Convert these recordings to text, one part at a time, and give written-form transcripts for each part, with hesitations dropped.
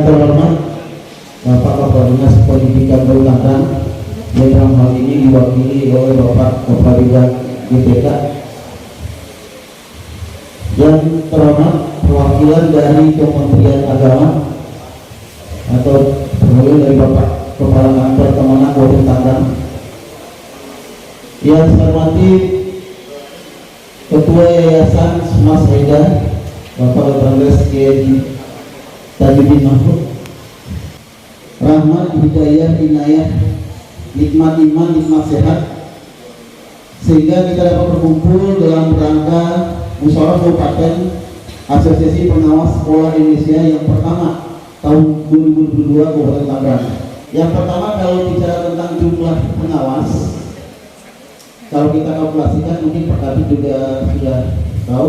Yang terhormat Bapak Kepala Dinas Pendidikan Kabupaten, yang dalam hal ini diwakili oleh Bapak Kepala Bidang GPK. Yang terhormat perwakilan dari Kementerian Agama atau perwakilan dari Bapak Kepala Kantor Kemenang Kabupaten Tangerang. Yang saya hormati Ketua Yayasan Mas Haida Bapak Letrales Kiai Tajuddin Mahfud, rahmat, hidayah, inayah, nikmat iman, nikmat sehat, sehingga kita dapat berkumpul dalam rangka musyawarah kabupaten Asosiasi Pengawas Sekolah Indonesia yang pertama tahun 2022 Kabupaten Tangerang. Yang pertama, kalau bicara tentang jumlah pengawas, kalau kita kalkulasikan mungkin Pak Kabit juga sudah tahu,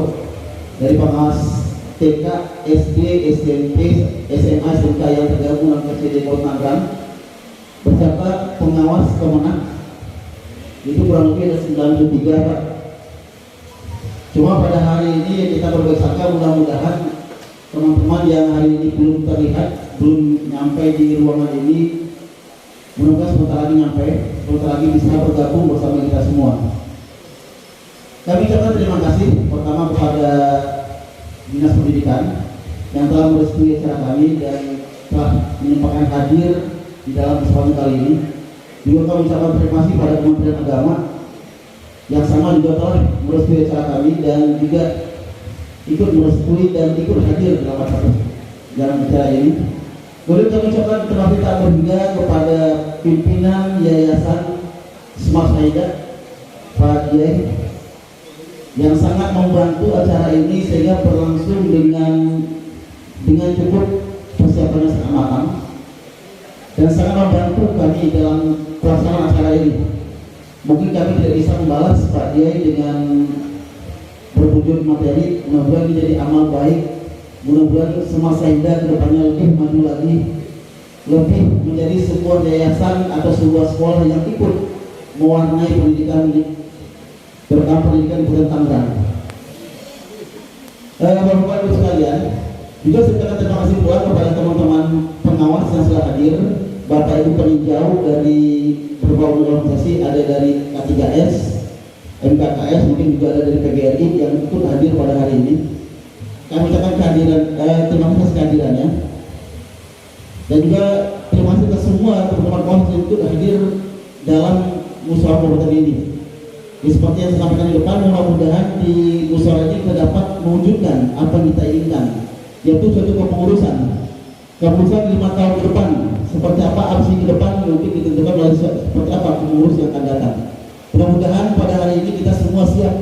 dari pengawas TK, SD, SMP, SMA, SMK yang tergabung dalam KCD Kabupaten Tangerang beserta pengawas Kemenang itu kurang lebih ada 93, Pak. Cuma pada hari ini kita berbaik sangka, mudah-mudahan teman-teman yang hari ini belum terlihat, belum nyampe di ruangan ini, mudah-mudahan sebentar lagi nyampe, sebentar lagi bisa bergabung bersama kita semua. Kami ucapkan terima kasih pertama kepada Dinas Pendidikan yang telah merestui acara kami dan telah menyempatkan hadir di dalam kesempatan kali ini. Juga kami ucapkan terima kasih pada Kementerian Agama yang sama juga telah merestui acara kami dan juga ikut merestui dan ikut hadir dalam acara ini. Kemudian kami ucapkan terima kasih tak terhingga kepada pimpinan Yayasan Smart Haida Pak Kiai yang sangat membantu acara ini sehingga berlangsung dengan cukup persiapan yang sangat matang dan sangat membantu kami dalam pelaksanaan acara ini. Mungkin kami tidak bisa membalas Pak Kiai dengan berwujud materi, mudah-mudahan ini jadi amal baik, mudah-mudahan semua Haida ke depannya lebih maju lagi, lebih menjadi sebuah yayasan atau sebuah sekolah yang ikut mewarnai pendidikan ini, terutama pendidikan di Kabupaten Tangerang. Bapak Ibu sekalian, juga saya ucapkan terima kasih pula kepada teman-teman pengawas yang sudah hadir, Bapak Ibu peninjau dari berbagai organisasi, ada dari K3S, MKKS, mungkin juga ada dari PGRI yang ikut hadir pada hari ini. Kami ucapkan kehadiran, terima kasih atas kehadirannya, dan juga terima kasih ke semua teman-teman pengawas yang ikut hadir dalam musyawarah kabupaten ini. Seperti yang saya sampaikan di depan, mudah-mudahan di musyawarah ini kita dapat mewujudkan apa yang kita inginkan, yaitu suatu kepengurusan 5 tahun ke depan. Seperti apa opsi ke depan mungkin ditentukan oleh seperti apa pengurus yang akan datang. Mudah-mudahan pada hari ini kita semua siap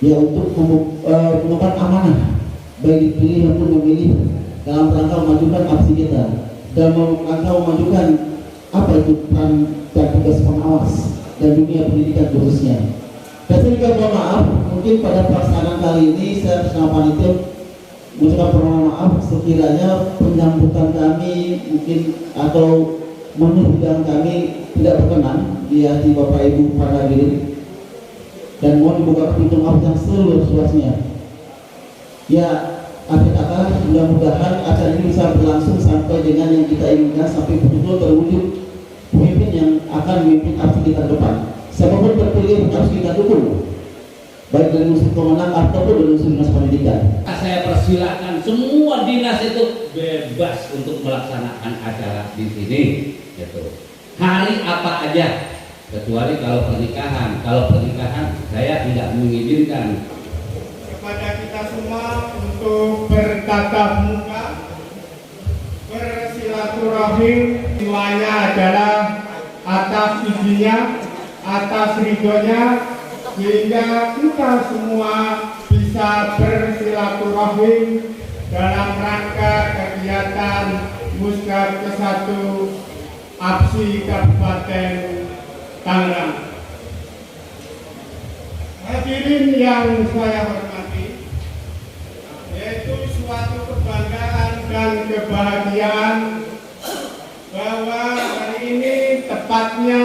ya untuk mengemban amanah, baik dipilih maupun memilih, dalam rangka memajukan opsi kita dan rangka memajukan apa itu peran dan tugas pengawas dan dunia pendidikan khususnya. Dan saya juga mohon maaf, mungkin pada pelaksanaan kali ini saya bersama panitia mengucapkan permohonan maaf sekiranya penyambutan kami mungkin atau menu hidangan kami tidak berkenan di hati Bapak Ibu para hadirin, dan mohon dibuka pintu maaf yang seluas-luasnya. Ya, akhir kata mudah-mudahan acara ini bisa berlangsung sampai dengan yang kita inginkan, sampai betul-betul terwujud pemimpin yang akan memimpin aksi kita ke depan. Siapapun terpilih harus kita dukung, baik dari unsur Kemenang ataupun dari unsur Dinas Pendidikan. Saya persilakan semua dinas itu bebas untuk melaksanakan acara di sini, gitu. Hari apa aja, kecuali kalau pernikahan. Kalau pernikahan saya tidak mengizinkan. Kepada kita semua untuk bertatap muka, bersilaturahim, semuanya adalah atas izinnya, atas ridhonya, sehingga kita semua bisa bersilaturahim dalam rangka kegiatan Muskar ke-1 APSI Kabupaten Tangerang. Hadirin yang saya hormati, yaitu suatu kebanggaan dan kebahagiaan bahwa hari ini tepatnya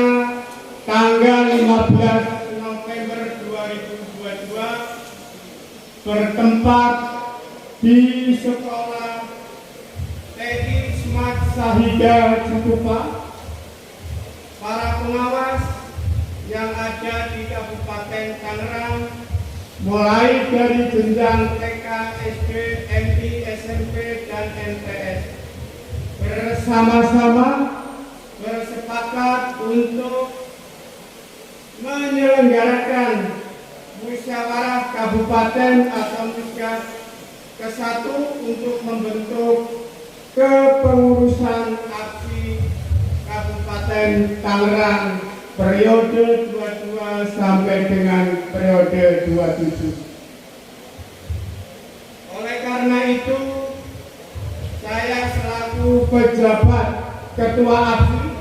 tanggal 15 November 2022 bertempat di sekolah TK Sahida Cikupa, para pengawas yang ada di Kabupaten Tangerang, mulai dari jenjang TK, SD, MI, SMP, dan MTS, bersama-sama bersepakat untuk menyelenggarakan musyawarah kabupaten atau musyawarah ke-1 untuk membentuk kepengurusan aksi Kabupaten Tangerang periode 22 sampai dengan periode 27. Oleh karena itu, saya selaku pejabat Ketua APSI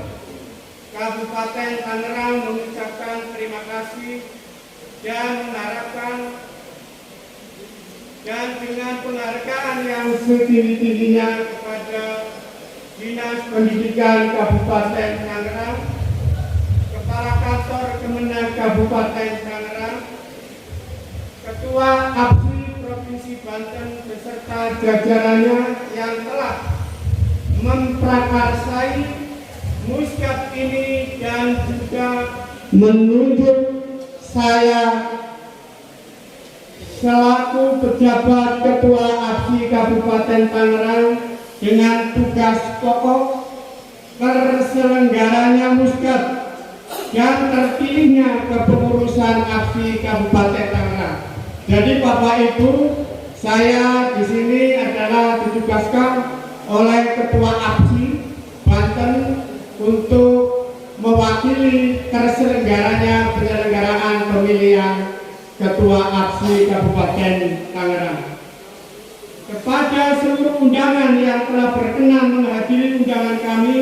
Kabupaten Tangerang mengucapkan terima kasih dan mengharapkan, dan dengan penghargaan yang setinggi-tingginya kepada Dinas Pendidikan Kabupaten Tangerang, Kepala Kantor Kemenang Kabupaten Tangerang, Ketua APSI Provinsi Banten beserta jajarannya yang telah memprakarsai muskap ini dan juga menunjuk saya selaku pejabat Ketua APSI Kabupaten Tangerang dengan tugas pokok terselenggaranya muskap dan terpilihnya kepengurusan APSI Kabupaten Tangerang. Jadi Bapak Ibu, saya di sini adalah ditugaskan oleh Ketua APSI Banten untuk mewakili terselenggaranya penyelenggaraan pemilihan Ketua APSI Kabupaten Tangerang. Kepada seluruh undangan yang telah berkenan menghadiri undangan kami,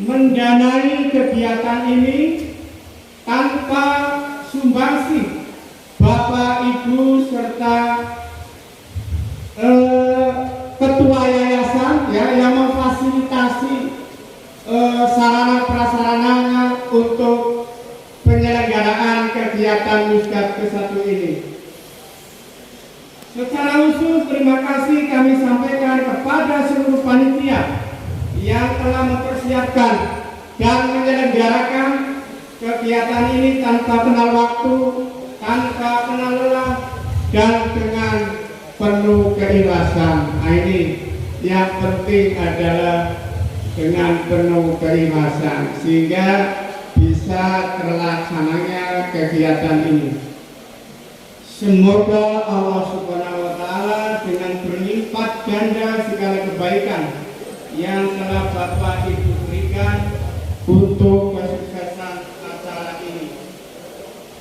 mendanai kegiatan ini tanpa sumbangsi Bapak Ibu serta Ketua Yayasan yang memfasilitasi sarana prasarananya untuk penyelenggaraan kegiatan muskap ke-1 ini. Secara khusus terima kasih kami sampaikan kepada seluruh panitia yang telah mempersiapkan dan menyelenggarakan kegiatan ini tanpa kenal waktu, tanpa kenal lelah, dan dengan penuh keikhlasan. Nah, ini yang penting adalah dengan penuh keikhlasan sehingga bisa terlaksananya kegiatan ini. Semoga Allah Subhanahu wa Ta'ala dengan berlipat ganda segala kebaikan yang telah Bapak Ibu berikan untuk kesuksesan acara ini.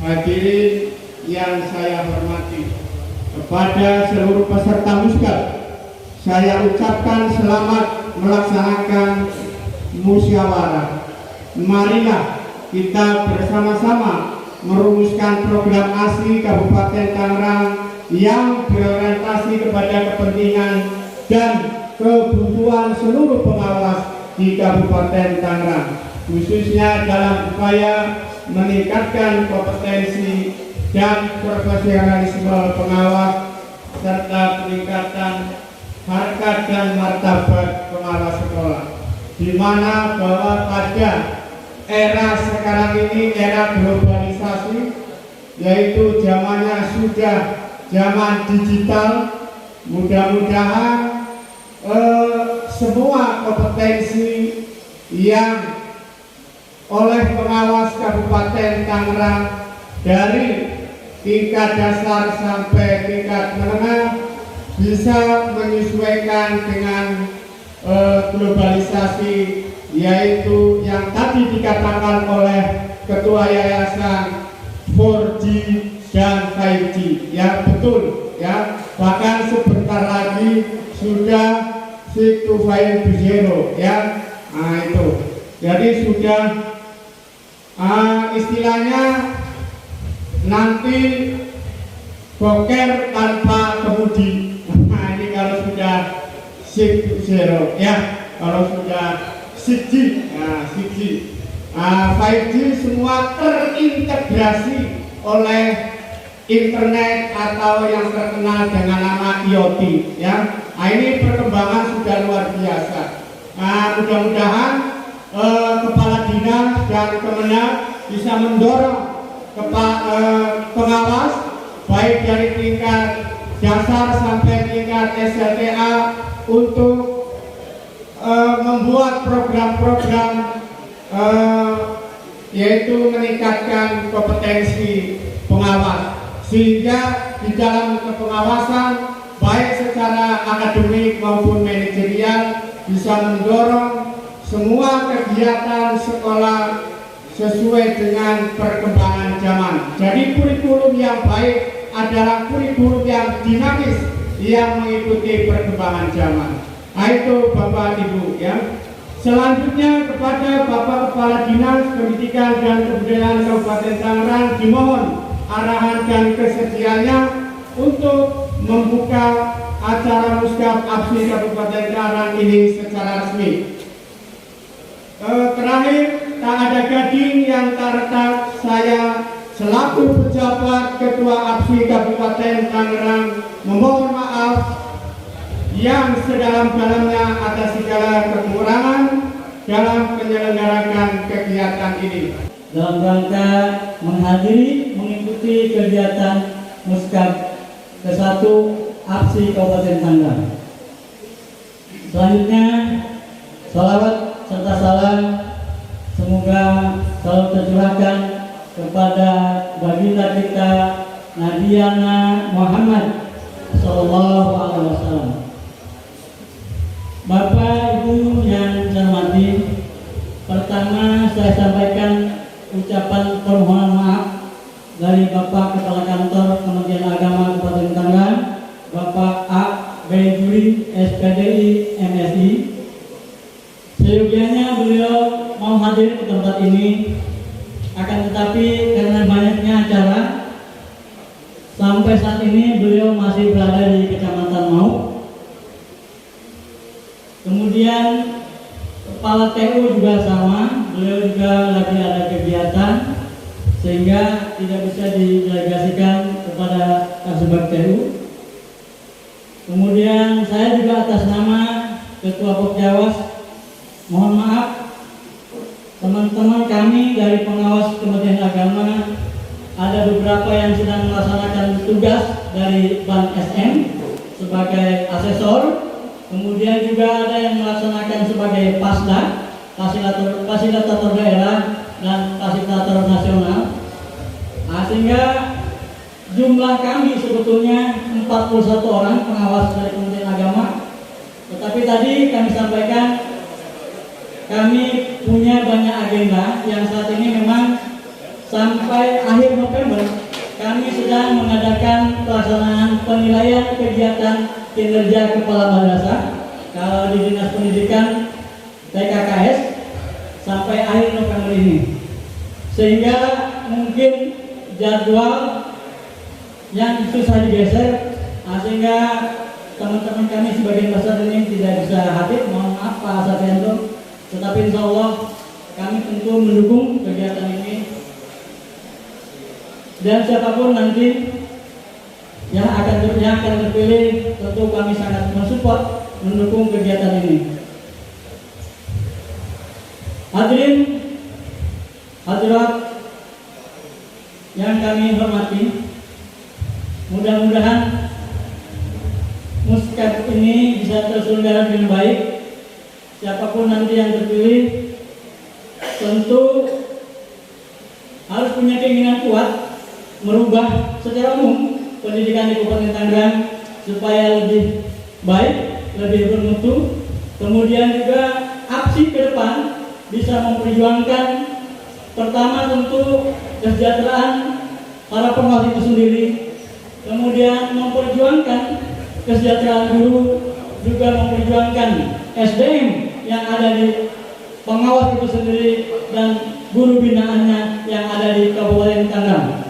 Hadirin yang saya hormati, kepada seluruh peserta muskap, saya ucapkan selamat melaksanakan musyawarah. Marilah kita bersama-sama merumuskan program ASI Kabupaten Tangerang yang berorientasi kepada kepentingan dan kebutuhan seluruh pengawas di Kabupaten Tangerang, khususnya dalam upaya meningkatkan kompetensi dan profesionalisme pengawas serta peningkatan harkat dan martabat pengawas sekolah, di mana bahwa pada era sekarang ini, era globalisasi, yaitu zamannya sudah zaman digital, mudah-mudahan semua kompetensi yang oleh pengawas Kabupaten Tangerang dari tingkat dasar sampai tingkat menengah bisa menyesuaikan dengan globalisasi, yaitu yang tadi dikatakan oleh Ketua Yayasan 4G dan 5G. Ya betul ya, bahkan sebentar lagi sudah 6.0 ya. Nah itu, jadi sudah istilahnya nanti boker tanpa kemudi. Nah ini kalau sudah 6.0 ya, kalau sudah 6G, nah 6G, 5G semua terintegrasi oleh internet atau yang terkenal dengan nama IoT ya. Nah ini perkembangan sudah luar biasa. Mudah-mudahan kepala dinas dan Kemenag bisa mendorong pengawas baik dari tingkat dasar sampai tingkat SLTA untuk membuat program-program yaitu meningkatkan kompetensi pengawas, sehingga di dalam kepengawasan baik secara akademik maupun manajerial bisa mendorong semua kegiatan sekolah sesuai dengan perkembangan zaman. Jadi kurikulum yang baik adalah kurikulum yang dinamis yang mengikuti perkembangan zaman. Itu Bapak Ibu ya. Selanjutnya kepada Bapak Kepala Dinas Pendidikan dan Kebudayaan Kabupaten Tangerang dimohon arahan dan kesediaannya untuk membuka acara Muskap APSI Kabupaten Tangerang ini secara resmi. Terakhir, tak ada gading yang terletak, saya selaku pejabat Ketua APSI Kabupaten Tangerang memohon maaf yang sedalam-dalamnya atas segala kekurangan dalam penyelenggaraan kegiatan ini. Dalam rangka mengikuti kegiatan Muskap ke-1 APSI Kabupaten Tangerang. Selanjutnya, salawat serta salam semoga selalu tercurahkan kepada baginda kita Nabiana Muhammad Sallallahu Alaihi Wasallam. Bapak Ibu yang saya hormati, pertama saya sampaikan ucapan permohonan maaf dari Bapak Kepala Kantor Kementerian Agama Kabupaten Tangerang, Bapak A. B. Juri, SPDI, MSI. Seyogianya beliau mau hadir ke tempat ini, akan tetapi karena banyaknya acara, sampai saat ini beliau masih berada di Kecamatan Mau. Kemudian Kepala TU juga sama, beliau juga lagi ada kegiatan sehingga tidak bisa didelegasikan kepada Kasubag TU. Kemudian saya juga atas nama Ketua Pokjawas mohon maaf teman-teman kami dari pengawas Kementerian Agama, ada beberapa yang sedang melaksanakan tugas dari Ban SM sebagai asesor. Kemudian juga ada yang melaksanakan sebagai PASDA, fasilitator daerah dan fasilitator nasional. Sehingga jumlah kami sebetulnya 41 orang pengawas dari Kementerian Agama. Tetapi tadi kami sampaikan kami punya banyak agenda yang saat ini memang sampai akhir November kami sedang mengadakan pelaksanaan penilaian kegiatan kinerja kepala madrasah kalau di Dinas Pendidikan TKKS sampai akhir November ini, sehingga mungkin jadwal yang susah digeser, sehingga teman-teman kami sebagian besar ini tidak bisa hadir. Mohon maaf Pak Safianto, tetapi insya Allah kami tentu mendukung kegiatan ini, dan siapapun nanti yang akan terpilih tentu kami sangat mensupport mendukung kegiatan ini. Hadirin hadirat yang kami hormati, mudah-mudahan Muskap ini bisa terselenggara dengan baik. Siapapun nanti yang terpilih tentu harus punya keinginan kuat merubah secara umum pendidikan di Kabupaten Tangerang supaya lebih baik, lebih bermutu. Kemudian juga APSI ke depan bisa memperjuangkan pertama tentu kesejahteraan para pengawas itu sendiri, kemudian memperjuangkan kesejahteraan guru, juga memperjuangkan SDM yang ada di pengawas itu sendiri dan guru binaannya yang ada di Kabupaten Tangerang.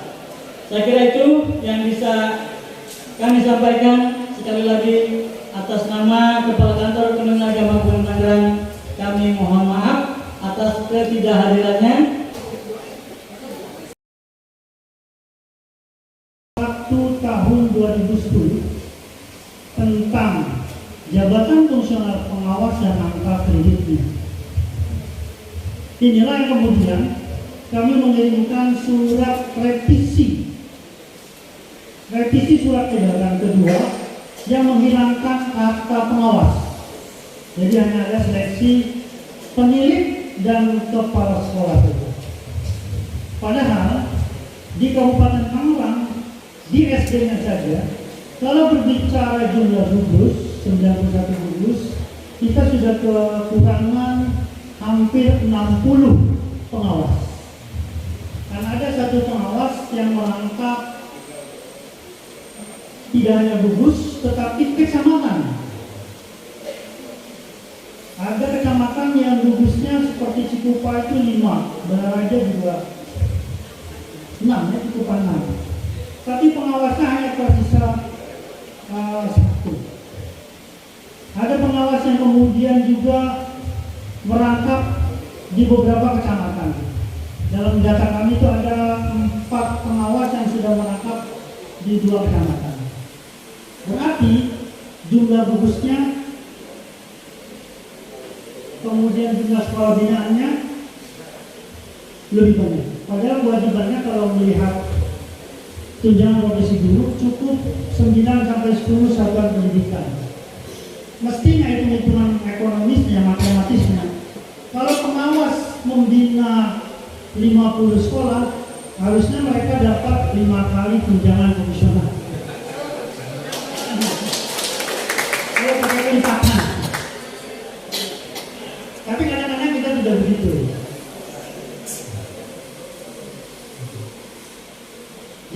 Saya kira itu yang bisa kami sampaikan. Sekali lagi atas nama Kepala Kantor Kementerian Agama Kabupaten Tangerang kami mohon maaf atas ketidakhadirannya. Waktu tahun 2010 tentang Jabatan Fungsional Pengawas dan Angka Pendidikan selanjutnya. Inilah yang kemudian kami mengirimkan surat revisi surat edaran kedua yang menghilangkan kata pengawas. Jadi hanya ada seleksi penilik dan kepala sekolah saja. Padahal di Kabupaten Tangerang, di SD-nya saja, kalau berbicara jumlah gugus 91 gugus, kita sudah kekurangan hampir 60 pengawas. Karena ada satu pengawas yang merangkap tidak hanya gugus, tetapi kecamatan. Ada kecamatan yang gugusnya seperti Cikupa itu 5, Baraja juga 6, ya Cikupa 6. Tapi pengawasnya hanya tersisa 1. Ada pengawas yang kemudian juga merangkap di beberapa kecamatan. Dalam data kami itu ada 4 pengawas yang sudah merangkap di 2 kecamatan. Berarti jumlah gugusnya, kemudian jumlah sekolah binaannya lebih banyak. Padahal kewajibannya kalau melihat tunjangan profesi guru cukup 9-10 satuan pendidikan. Mestinya itu hitungan ekonomisnya, matematisnya. Kalau pengawas membina 50 sekolah, harusnya mereka dapat 5 kali tunjangan komisioner. Kalau pakai lipatan. Tapi kadang-kadang kita tidak begitu.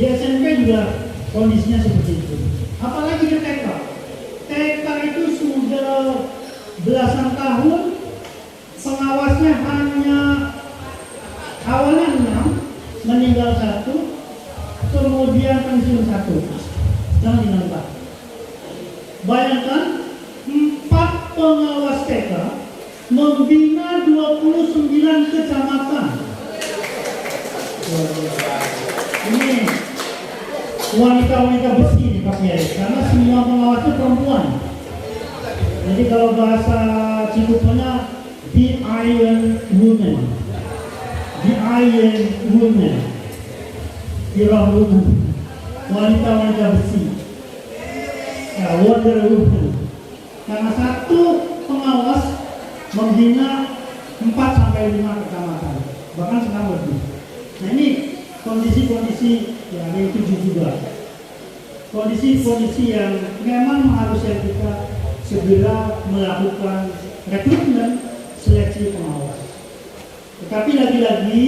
Di SMP juga kondisinya seperti itu. Apalagi di TK. TK itu sudah belasan tahun, pengawasnya hanya awalnya 6, meninggal 1, kemudian pensiun 1. Jangan tinggal 4. Bayangkan 4 pengawas TK membina 29 kecamatan. Ini wanita-wanita besi nih Pak Kiai, karena semua pengawasnya perempuan. Jadi kalau bahasa Cikupanya the Iron Woman, wanita-wanita besi, ya, Wonder Woman. Karena 1 pengawas membina 4-5 kecamatan, bahkan sekarang lebih. Nah ini kondisi-kondisi yang ada 7 juga. Kondisi-kondisi yang memang harusnya kita segera melakukan rekrutmen seleksi pengawas. Tetapi lagi-lagi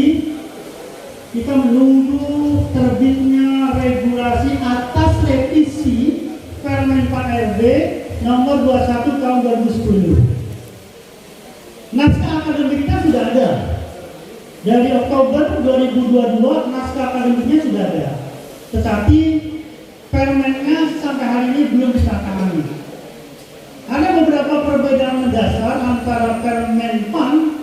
kita menunggu terbitnya regulasi atas revisi Permen 4 RB nomor 21 tahun 2010. Naskah akademiknya sudah ada. Dari Oktober 2022 naskah akademiknya sudah ada. Tetapi permennya sampai hari ini belum ditandatangani. Ada beberapa perbedaan mendasar antara Permen PAN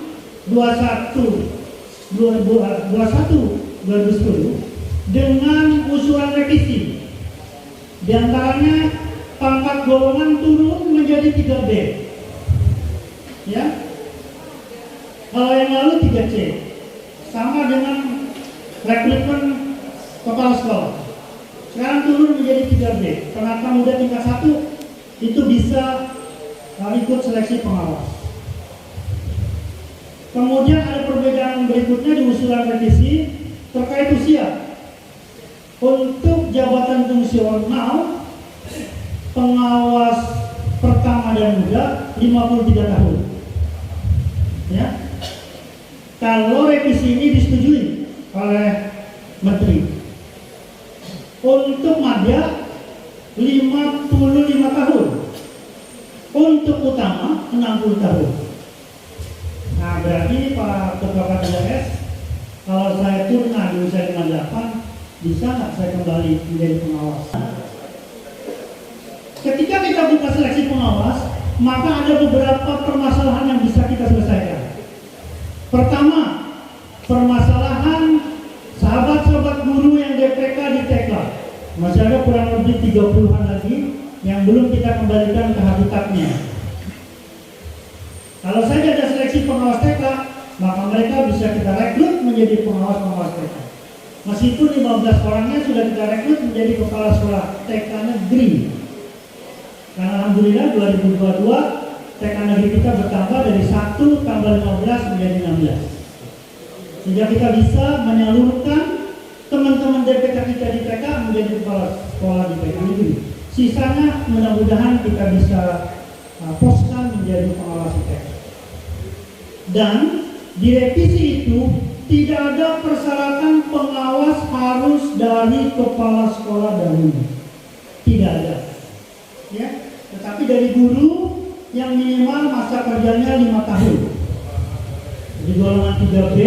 21 2010 dengan usulan revisi. Di antaranya pangkat golongan turun menjadi 3B. Ya. Kalau yang lalu 3C. Sama dengan rekrutmen kepala sekolah. Sekarang turun menjadi 3B. Tenaga muda tingkat 1 itu bisa ikut seleksi pengawas. Kemudian ada perbedaan berikutnya di usulan revisi terkait usia. Untuk jabatan fungsional pengawas pertama dan muda 53 tahun. Ya. Kalau revisi ini disetujui oleh Menteri. Untuk madya 55 tahun. Untuk utama 60 tahun. Nah berarti Pak Ketua KPDS, kalau saya turun di usia 58, bisa nggak saya kembali menjadi pengawas? Ketika kita buka seleksi pengawas, maka ada beberapa permasalahan yang bisa kita selesaikan. Pertama, permasalahan sahabat-sahabat guru yang DPK di TK. Masih ada kurang lebih 30-an lagi yang belum kita kembalikan ke habitatnya. Kalau saja ada pengawas TK, maka mereka bisa kita rekrut menjadi pengawas TK. Meskipun 15 orangnya sudah kita rekrut menjadi kepala sekolah TK negeri. Karena alhamdulillah 2022 TK negeri kita bertambah dari 1 tambah 15 menjadi 16. Sehingga kita bisa menyalurkan teman-teman DPK kita di TK menjadi kepala sekolah di TK negeri. Sisanya mudah-mudahan kita bisa poskan menjadi pengawas TK. Dan di revisi itu tidak ada persyaratan pengawas harus dari kepala sekolah dahulu. Tidak ada. Ya, tetapi dari guru yang minimal masa kerjanya 5 tahun. Di golongan 3B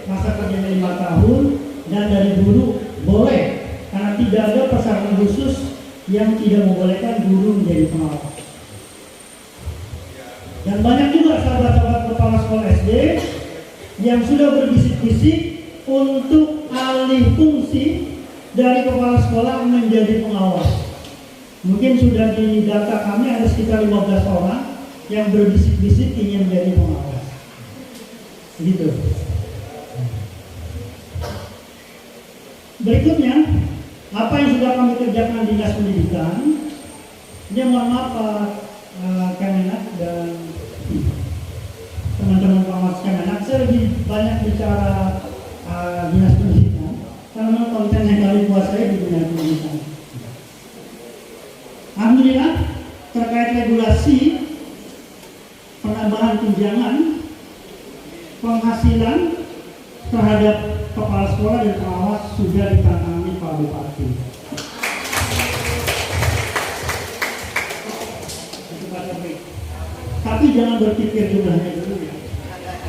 masa kerjanya 5 tahun, dan dari guru boleh, karena tidak ada persyaratan khusus yang tidak membolehkan guru menjadi pengawas. Dan banyak juga sahabat-sahabat kepala sekolah SD yang sudah berbisik-bisik untuk alih fungsi dari kepala sekolah menjadi pengawas. Mungkin sudah di data kami ada sekitar 15 orang yang berbisik-bisik ingin menjadi pengawas. Begitu. Berikutnya, apa yang sudah kami kerjakan di Dinas Pendidikan, ini mohon maaf Pak Kemenak dan teman-teman pengawas Kemenak, saya lebih banyak bicara Dinas Pendidikan karena konten yang kami kuasai di Dinas Pendidikan. Alhamdulillah, terkait regulasi penambahan tunjangan penghasilan terhadap kepala sekolah dan pengawas sudah ditangani Pak Bupati. Tapi jangan berpikir jumlahnya dulu.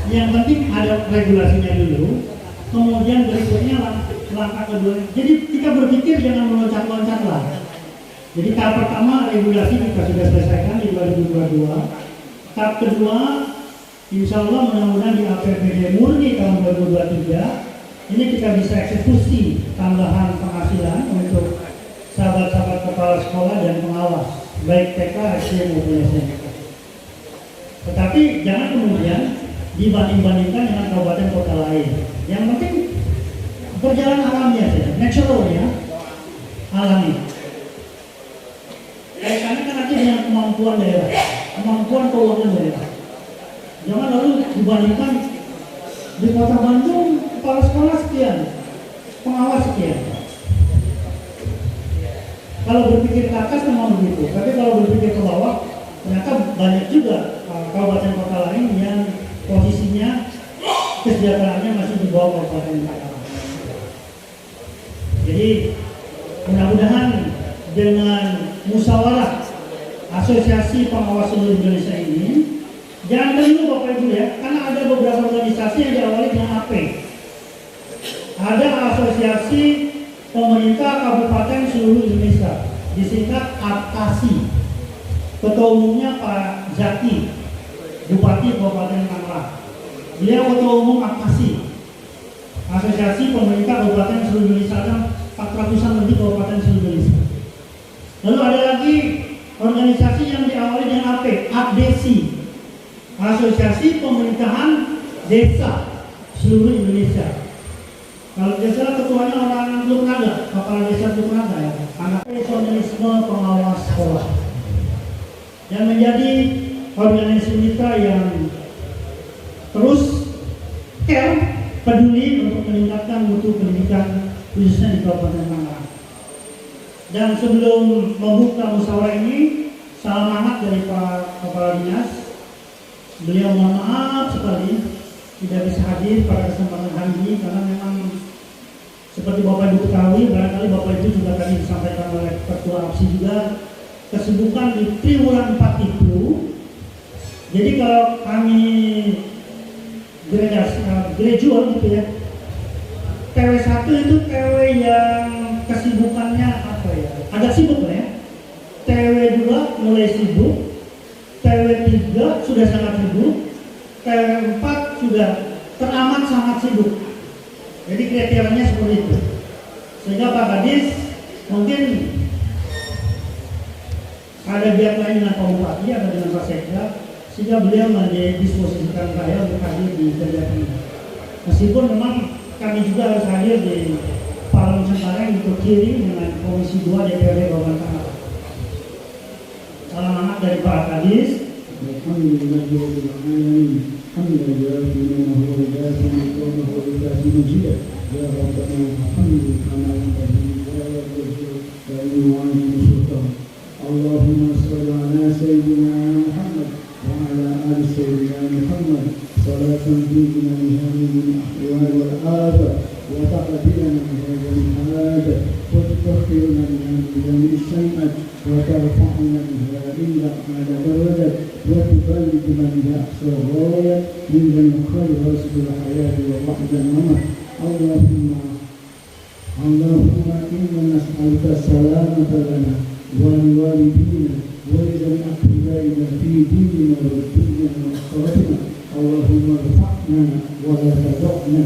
Yang penting ada regulasinya dulu, kemudian berikutnya langkah kedua. Jadi kita berpikir jangan meloncat-loncat lah. Jadi tahap pertama regulasi kita sudah selesaikan di 2022. Tahap kedua, insya Allah mudah-mudahan di APBD murni tahun 2023 ini kita bisa eksekusi tambahan penghasilan untuk sahabat-sahabat kepala sekolah dan pengawas baik TK, SD maupun SMP. Tetapi jangan kemudian dibanding-bandingkan dengan kabupaten kota lain. Yang penting berjalan alami saja, natural ya, alami. Kaitannya kan nanti dengan kemampuan daerah, kemampuan keuangan daerah. Jangan lalu dibandingkan di kota Bandung kepala sekolah sekian, pengawas sekian. Kalau berpikir ke atas memang begitu, tapi kalau berpikir ke bawah ternyata banyak juga kabupaten kota lain yang posisinya kesejahteraannya masih di bawah kabupaten kota. Jadi mudah-mudahan dengan musyawarah asosiasi pengawas seluruh Indonesia ini, jangan keliru Bapak Ibu ya, karena ada beberapa organisasi yang diawali dengan AP. Ada asosiasi pemerintah kabupaten seluruh Indonesia, disingkat APKASI. Ketua umumnya Pak Zaki, Bupati Kabupaten Tangerang. Beliau ketua umum APKASI, Asosiasi Pemerintah Kabupaten seluruh Indonesia, ada 400-an lebih kabupaten seluruh Indonesia. Lalu ada lagi organisasi yang diawali dengan AP, APDESI, Asosiasi Pemerintahan Desa seluruh Indonesia. Kalau tidak salah ketuanya orang belum ada, kepala desa belum ada ya. Anak personalisme pengawas sekolah. Dan menjadi organisasi mitra yang terus care, peduli untuk meningkatkan mutu pendidikan khususnya di Kabupaten Tangerang. Dan sebelum membuka musyawarah ini, salam hangat dari Pak Kepala Dinas. Beliau mohon maaf sekali tidak bisa hadir pada kesempatan hari ini karena memang seperti Bapak Ibu ketahui, barangkali Bapak Ibu juga tadi disampaikan oleh Ketua APSI juga, kesibukan di Triwulan 4 itu. Jadi kalau kami gradual gitu ya, TW1 itu TW yang kesibukannya apa ya, agak sibuk lah ya. TW2 mulai sibuk, TW3 sudah sangat sibuk, TW4 sudah teramat sangat sibuk. Jadi kriterianya seperti itu. Sehingga Pak Kadis mungkin ada biak lain dengan Pak Bupati atau dengan Pak Sekda, sehingga beliau mendisposisikan saya untuk dikerjakan. Meskipun memang kami juga harus hadir di Parlemen Nusantara yang dikiri dengan Komisi 2 DPRD Kabupaten Tangerang. Salam hangat dari Pak Kadis. Alhamdulillahirabbil alamin. Hamdan lillahi wa lillahi wa lillahi mujib. Ya Rabbana hamdu kama yanbaghi wa yajib wa sultan. Allahumma shalli ala sayyidina Muhammad wa ala ali sayyidina Muhammad. Salatan tuqina biha min ahwal wal afat wa taqdina min hadhihi al-haja wa tukhirna min jami'i as-sayyi'at wa tarfa'na biha ila ala darajat وتبلغنا بأقصى الغاية من خير رزق الحياة ووحد الممات. اللهم إنا نسألك السلامة لنا ولوالدينا ولجميع أقربائنا في ديننا ودنيا وآخرتنا. اللهم ارفعنا ولا تضعنا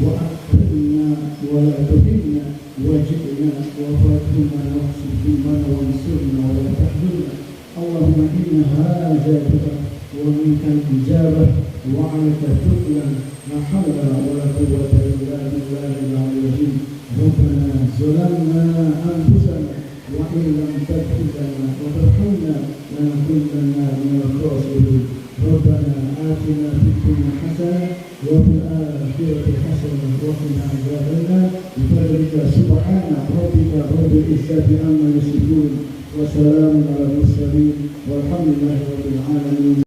وأكرمنا ولا تهنا واجعلنا وفاتنا واغفر لنا وانصرنا ولا تحزننا. اللهم إن حاجاتك ومنك الإجابة وعليك التكلان لا حول ولا قوة إلا بالله العلي العظيم. ربنا ظلمنا أنفسنا وإن لم تغفر لنا وترحمنا لنكونن من الخاسرين. ربنا آتنا في الدنيا حسنة وفي الآخرة حسنة وقنا عذاب النار. بفضلك سبحان ربك رب العزة عما يصفون وسلام على المرسلين والحمد لله رب العالمين.